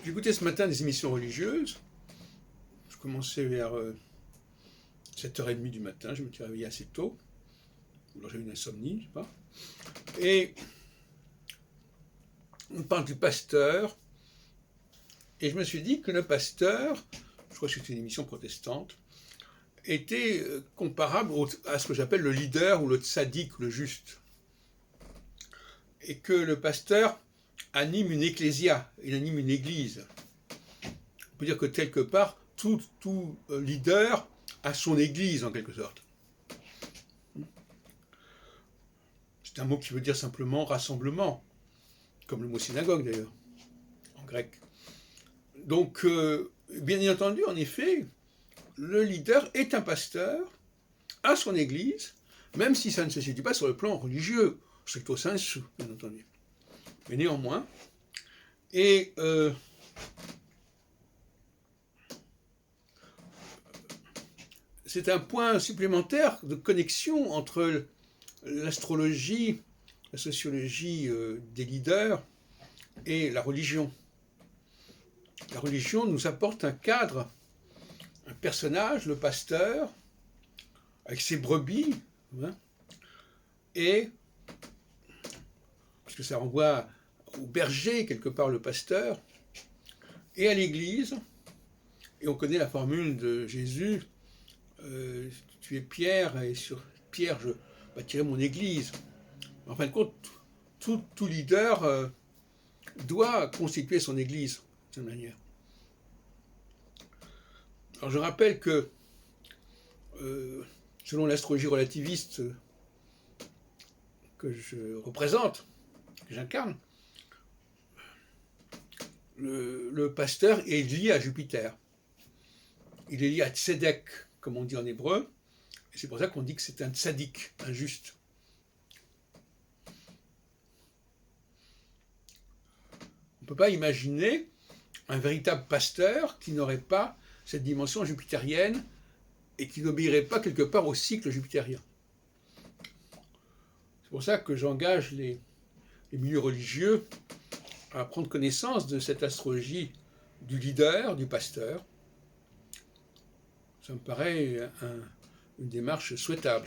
J'écoutais ce matin des émissions religieuses. Je commençais vers 7h30 du matin, je me suis réveillé assez tôt. Alors j'avais une insomnie, je sais pas. Et on parle du pasteur. Et je me suis dit que le pasteur, je crois que c'était une émission protestante, était comparable à ce que j'appelle le leader ou le tzaddik, le juste. Et que le pasteur anime une ecclésia, il anime une église. On peut dire que quelque part, tout leader a son église en quelque sorte. C'est un mot qui veut dire simplement rassemblement, comme le mot synagogue d'ailleurs, en grec. Donc, bien entendu, en effet, le leader est un pasteur, a son église, même si ça ne se situe pas sur le plan religieux, stricto sensu, bien entendu. Mais néanmoins, et c'est un point supplémentaire de connexion entre l'astrologie, la sociologie des leaders et la religion. La religion nous apporte un cadre, un personnage, le pasteur, avec ses brebis, hein, et, parce que ça renvoie au berger, quelque part, le pasteur, et à l'église, et on connaît la formule de Jésus, tu es Pierre, et sur Pierre je bâtirai mon église. En fin de compte, tout leader doit constituer son église, de cette manière. Alors je rappelle que, selon l'astrologie relativiste que je représente, que j'incarne, le pasteur est lié à Jupiter. Il est lié à Tzedek, comme on dit en hébreu, et c'est pour ça qu'on dit que c'est un tzaddik, un juste. On ne peut pas imaginer un véritable pasteur qui n'aurait pas cette dimension jupitérienne et qui n'obéirait pas quelque part au cycle jupitérien. C'est pour ça que j'engage les milieux religieux à prendre connaissance de cette astrologie du leader, du pasteur. Ça me paraît une démarche souhaitable.